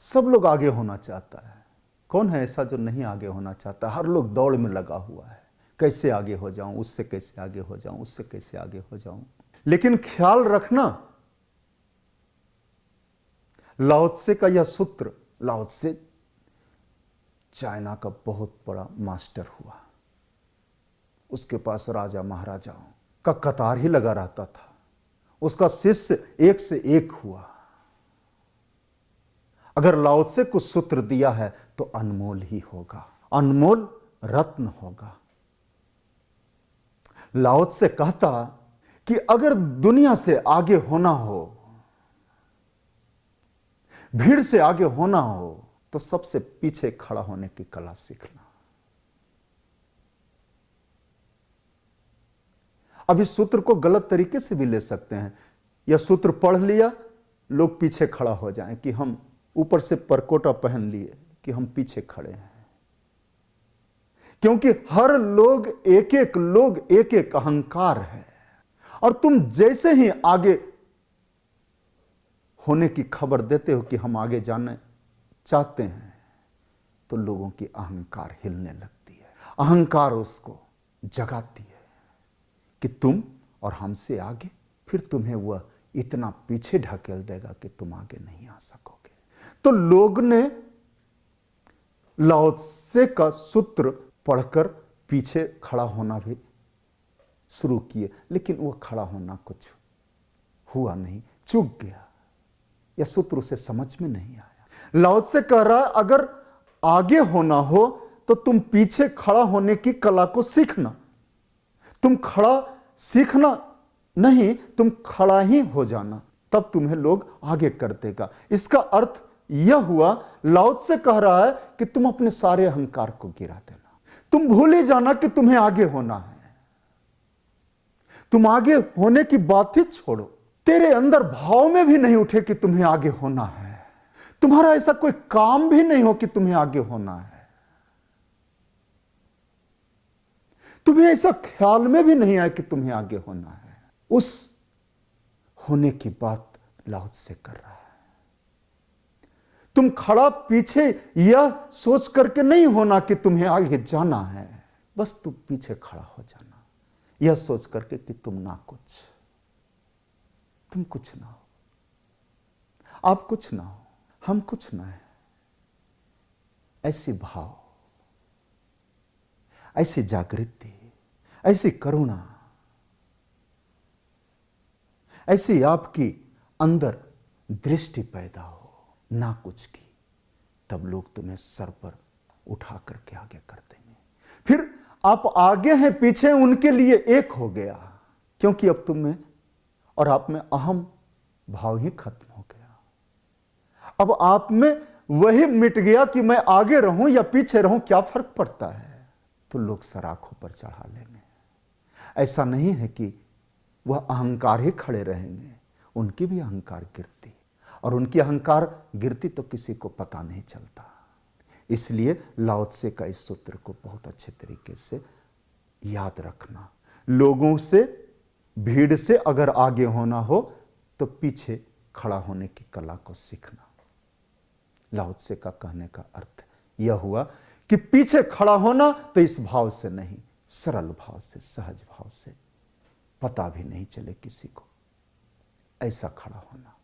सब लोग आगे होना चाहता है। कौन है ऐसा जो नहीं आगे होना चाहता? हर लोग दौड़ में लगा हुआ है, कैसे आगे हो जाऊं, उससे कैसे आगे हो जाऊं, उससे कैसे आगे हो जाऊं। लेकिन ख्याल रखना, लाओ त्से का यह सूत्र, लाओ त्से चाइना का बहुत बड़ा मास्टर हुआ। उसके पास राजा महाराजाओं का कतार ही लगा रहता था। उसका शिष्य एक से एक हुआ। अगर लाओ त्से को सूत्र दिया है तो अनमोल ही होगा, अनमोल रत्न होगा। लाओ त्से कहता कि अगर दुनिया से आगे होना हो, भीड़ से आगे होना हो, तो सबसे पीछे खड़ा होने की कला सीखना। अब इस सूत्र को गलत तरीके से भी ले सकते हैं। यह सूत्र पढ़ लिया, लोग पीछे खड़ा हो जाएं कि हम ऊपर से परकोटा पहन लिए कि हम पीछे खड़े हैं, क्योंकि हर लोग एक एक अहंकार है। और तुम जैसे ही आगे होने की खबर देते हो कि हम आगे जाना चाहते हैं, तो लोगों की अहंकार हिलने लगती है। अहंकार उसको जगाती है कि तुम और हमसे आगे, फिर तुम्हें वह इतना पीछे ढकेल देगा कि तुम आगे नहीं आ सकोगे। तो लोग ने लाओ त्से का सूत्र पढ़कर पीछे खड़ा होना भी शुरू किए, लेकिन वह खड़ा होना कुछ हुआ नहीं, चूक गया। यह सूत्र उसे समझ में नहीं आया। लाओ त्से कह रहा, अगर आगे होना हो तो तुम पीछे खड़ा होने की कला को सीखना। तुम खड़ा सीखना नहीं, तुम खड़ा ही हो जाना, तब तुम्हें लोग आगे कर देगा। इसका अर्थ यह हुआ, लाओ त्से कह रहा है कि तुम अपने सारे अहंकार को गिरा देना। तुम भूल ही जाना कि तुम्हें आगे होना है। तुम आगे होने की बात ही छोड़ो, तेरे अंदर भाव में भी नहीं उठे कि तुम्हें आगे होना है। तुम्हारा ऐसा कोई काम भी नहीं हो कि तुम्हें आगे होना है। तुम्हें ऐसा ख्याल में भी नहीं आया कि तुम्हें आगे होना है। उस होने की बात लाओ त्से कर रहा है। तुम खड़ा पीछे यह सोच करके नहीं होना कि तुम्हें आगे जाना है, बस तुम पीछे खड़ा हो जाना, यह सोच करके कि तुम कुछ ना हो, आप कुछ ना हो, हम कुछ ना है। ऐसी भाव, ऐसी जागृति, ऐसी करुणा, ऐसी आपकी अंदर दृष्टि पैदा हो ना कुछ की, तब लोग तुम्हें सर पर उठा करके आगे कर देंगे। फिर आप आगे हैं, पीछे उनके लिए एक हो गया, क्योंकि अब तुम में और आप में अहम भाव ही खत्म हो गया। अब आप में वही मिट गया कि मैं आगे रहूं या पीछे रहूं, क्या फर्क पड़ता है। तो लोग सराखों पर चढ़ा लेंगे। ऐसा नहीं है कि वह अहंकार ही खड़े रहेंगे, उनकी भी अहंकार गिरती, और उनकी अहंकार गिरती तो किसी को पता नहीं चलता। इसलिए लाओ त्से का इस सूत्र को बहुत अच्छे तरीके से याद रखना। लोगों से, भीड़ से अगर आगे होना हो तो पीछे खड़ा होने की कला को सीखना। लाओ त्से का कहने का अर्थ यह हुआ कि पीछे खड़ा होना तो इस भाव से नहीं, सरल भाव से, सहज भाव से, पता भी नहीं चले किसी को, ऐसा खड़ा होना।